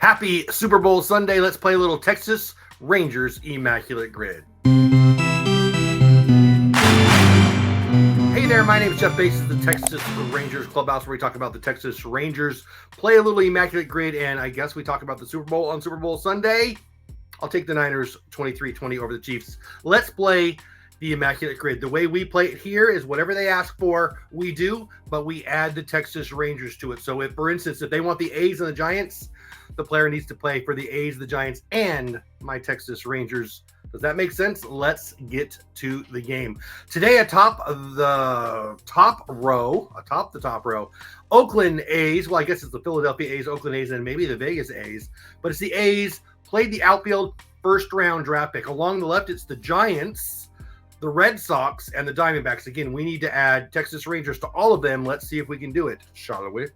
Happy Super Bowl Sunday. Let's play a little Texas Rangers Immaculate Grid. Hey there, my name is Jeff Bates of the Texas Rangers Clubhouse, where we talk about the Texas Rangers, play a little Immaculate Grid, and I guess we talk about the Super Bowl on Super Bowl Sunday. I'll take the Niners 23-20 over the Chiefs. Let's play the Immaculate Grid. The way we play it here is whatever they ask for, we do, but we add the Texas Rangers to it. So if, for instance, if they want the A's and the Giants, the player needs to play for the A's, the Giants, and my Texas Rangers. Does that make sense? Let's get to the game. Today, atop the top row, Oakland A's. Well, I guess it's the Philadelphia A's, Oakland A's, and maybe the Vegas A's. But it's the A's, played the outfield, first-round draft pick. Along the left, it's the Giants, the Red Sox, and the Diamondbacks. Again, we need to add Texas Rangers to all of them. Let's see if we can do it, shall we?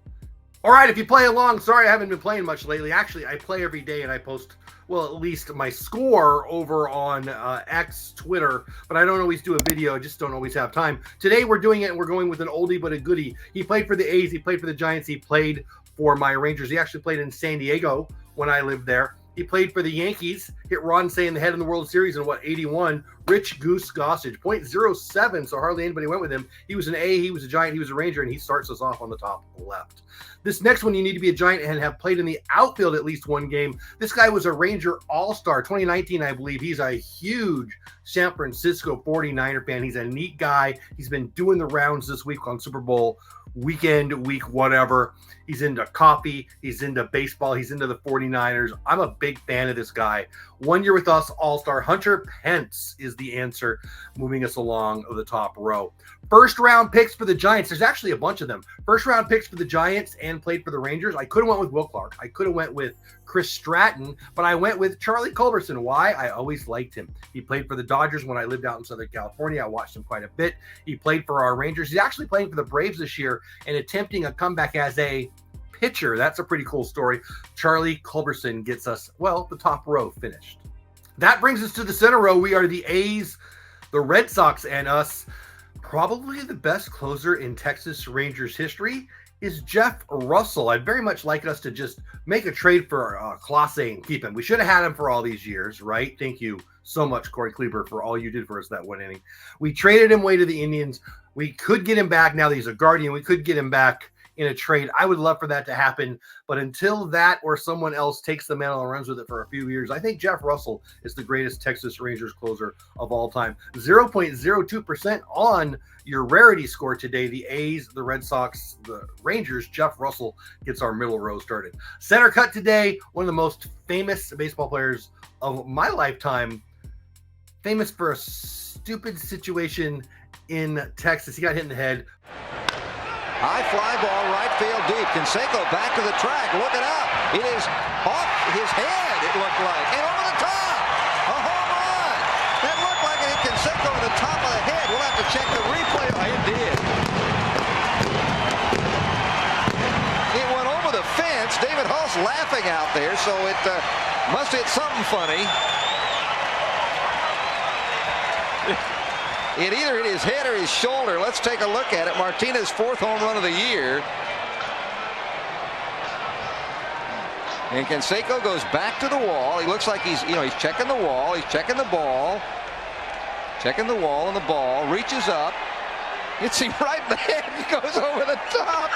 All right, if you play along, sorry I haven't been playing much lately. Actually, I play every day and I post, well, at least my score over on X, Twitter, but I don't always do a video. I just don't always have time. Today we're doing it and we're going with an oldie but a goodie. He played for the A's, he played for the Giants, he played for my Rangers. He actually played in San Diego when I lived there. He played for the Yankees, hit Ron Say in the head in the World Series in, 81? Rich Goose Gossage, .07, so hardly anybody went with him. He was an A, he was a Giant, he was a Ranger, and he starts us off on the top left. This next one, you need to be a Giant and have played in the outfield at least one game. This guy was a Ranger All-Star, 2019, I believe. He's a huge San Francisco 49er fan. He's a neat guy. He's been doing the rounds this week on Super Bowl weekend, week, whatever. He's into coffee. He's into baseball. He's into the 49ers. I'm a big fan of this guy. 1 year with us, All-Star. Hunter Pence is the answer, moving us along the top row. First round picks for the Giants. There's actually a bunch of them. First round picks for the Giants and played for the Rangers. I could have went with Will Clark. I could have went with Chris Stratton, but I went with Charlie Culberson. Why? I always liked him. He played for the Dodgers when I lived out in Southern California. I watched him quite a bit. He played for our Rangers. He's actually playing for the Braves this year and attempting a comeback as a pitcher. That's a pretty cool story. Charlie Culberson gets us, well, the top row finished. That brings us to the center row. We are the A's, the Red Sox, and us. Probably the best closer in Texas Rangers history is Jeff Russell. I'd very much like us to just make a trade for Clase and keep him. We should have had him for all these years, right? Thank you so much, Corey Kleber, for all you did for us that one inning. We traded him away to the Indians. We could get him back now that he's a Guardian. We could get him back in a trade. I would love for that to happen, but until that or someone else takes the mantle and runs with it for a few years, I think Jeff Russell is the greatest Texas Rangers closer of all time. 0.02% on your rarity score today. The A's, the Red Sox, the Rangers. Jeff Russell gets our middle row started. Center cut today, one of the most famous baseball players of my lifetime, famous for a stupid situation in Texas. He got hit in the head. High fly ball, right field deep. Canseco back to the track, looking up. It is off his head, it looked like. And over the top, a home run. That looked like it hit Canseco on the top of the head. We'll have to check the replay. Oh, it did. It went over the fence. David Hull's laughing out there, so it must hit something funny. It either hit his head or his shoulder. Let's take a look at it. Martinez's 4th home run of the year. And Canseco goes back to the wall. He looks like he's checking the wall. He's checking the ball. Checking the wall and the ball. Reaches up. Hits him right in the head. He goes over the top.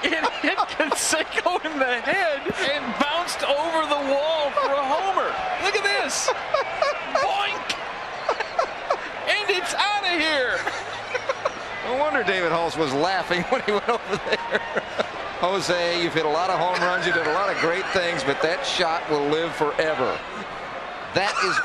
It hit Canseco in the head and bounced over the wall for a homer. Look at this. Boink. And it's out of here. No wonder David Hulse was laughing when he went over there. Jose, you've hit a lot of home runs. You did a lot of great things, but that shot will live forever.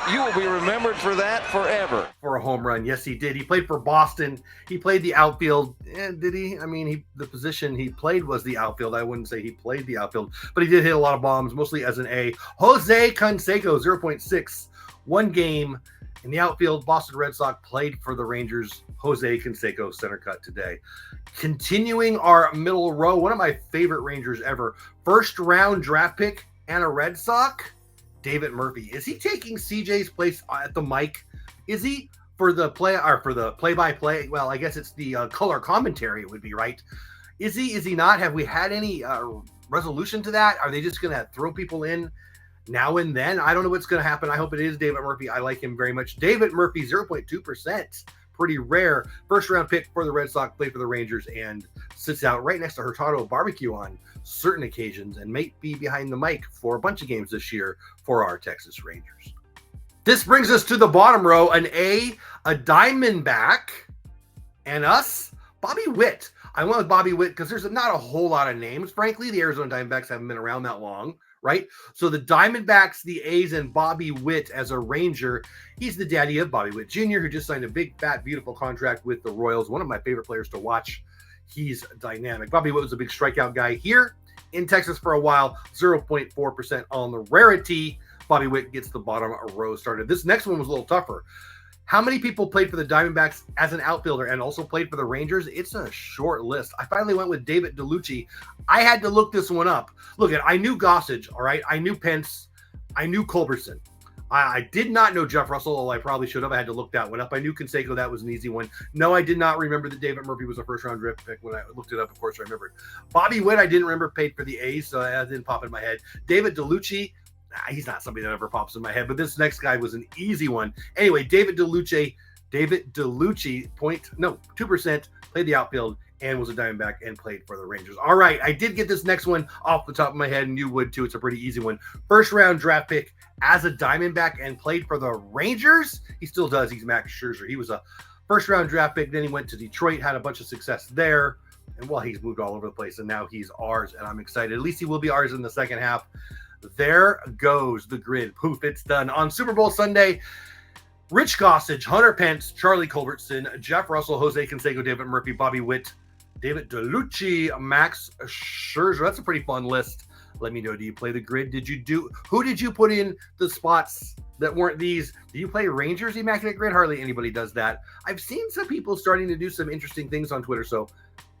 You will be remembered for that forever. For a home run. Yes, he did. He played for Boston. He played the outfield. Did he? I mean, the position he played was the outfield. I wouldn't say he played the outfield, but he did hit a lot of bombs, mostly as an A. Jose Canseco, 0.6. One game in the outfield. Boston Red Sox played for the Rangers. Jose Canseco, center cut today. Continuing our middle row, one of my favorite Rangers ever. First round draft pick and a Red Sox. David Murphy. Is he taking CJ's place at the mic? Is he for the play-by-play? Well, I guess it's the color commentary. It would be right. Is he? Is he not? Have we had any resolution to that? Are they just going to throw people in now and then? I don't know what's going to happen. I hope it is David Murphy. I like him very much. David Murphy, 0.2%. Pretty rare. First round pick for the Red Sox, played for the Rangers, and sits out right next to Hurtado Barbecue on certain occasions and may be behind the mic for a bunch of games this year for our Texas Rangers. This brings us to the bottom row, an A, a Diamondback, and us, Bobby Witt. I went with Bobby Witt because there's not a whole lot of names. Frankly, the Arizona Diamondbacks haven't been around that long, right? So the Diamondbacks, the A's, and Bobby Witt as a Ranger. He's the daddy of Bobby Witt Jr., who just signed a big, fat, beautiful contract with the Royals. One of my favorite players to watch. He's dynamic. Bobby Witt was a big strikeout guy here in Texas for a while. 0.4% on the rarity. Bobby Witt gets the bottom row started. This next one was a little tougher. How many people played for the Diamondbacks as an outfielder and also played for the Rangers? It's a short list. I finally went with David Dellucci. I had to look this one up. Look, I knew Gossage, all right? I knew Pence. I knew Culberson. I did not know Jeff Russell, although I probably should have. I had to look that one up. I knew Canseco. That was an easy one. No, I did not remember that David Murphy was a first-round draft pick. When I looked it up, of course, I remembered. Bobby Witt, I didn't remember, paid for the A's, so that didn't pop in my head. David Dellucci, he's not somebody that ever pops in my head, but this next guy was an easy one. Anyway, David Dellucci, 2%, played the outfield and was a Diamondback and played for the Rangers. All right, I did get this next one off the top of my head, and you would too. It's a pretty easy one. First round draft pick as a Diamondback and played for the Rangers. He still does. He's Max Scherzer. He was a first round draft pick. Then he went to Detroit, had a bunch of success there. And well, he's moved all over the place, and now he's ours, and I'm excited. At least he will be ours in the second half. There goes the grid. Poof, it's done. On Super Bowl Sunday, Rich Gossage, Hunter Pence, Charlie Culberson, Jeff Russell, Jose Canseco, David Murphy, Bobby Witt, David Dellucci, Max Scherzer. That's a pretty fun list. Let me know, do you play the grid? Who did you put in the spots that weren't these? Do you play Rangers Immaculate Grid? Hardly anybody does that. I've seen some people starting to do some interesting things on Twitter, so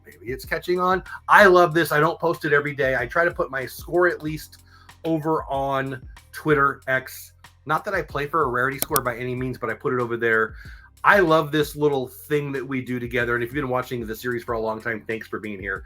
maybe it's catching on. I love this. I don't post it every day. I try to put my score at least over on Twitter X. Not that I play for a rarity score by any means, but I put it over there. I love this little thing that we do together. And if you've been watching the series for a long time, thanks for being here.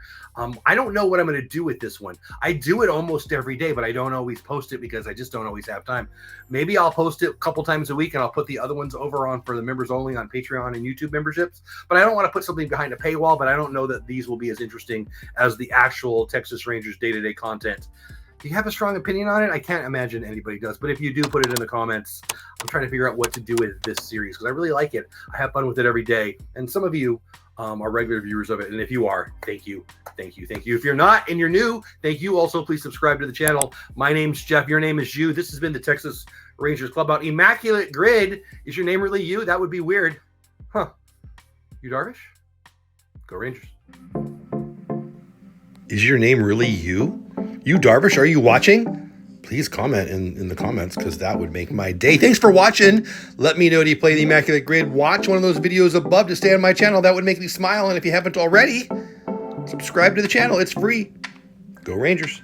I don't know what I'm going to do with this one. I do it almost every day, but I don't always post it because I just don't always have time. Maybe I'll post it a couple times a week and I'll put the other ones over on for the members only on Patreon and YouTube memberships. But I don't want to put something behind a paywall, but I don't know that these will be as interesting as the actual Texas Rangers day-to-day content. Do you have a strong opinion on it? I can't imagine anybody does. But if you do, put it in the comments. I'm trying to figure out what to do with this series because I really like it. I have fun with it every day. And some of you are regular viewers of it. And if you are, thank you. Thank you. Thank you. If you're not and you're new, thank you. Also, please subscribe to the channel. My name's Jeff. Your name is you. This has been the Texas Rangers Clubhouse. Immaculate Grid. Is your name really you? That would be weird. Huh. You Darvish? Go Rangers. Is your name really you? You Darvish, are you watching? Please comment in the comments because that would make my day. Thanks for watching. Let me know, do you play the Immaculate Grid? Watch one of those videos above to stay on my channel. That would make me smile. And if you haven't already, subscribe to the channel. It's free. Go Rangers.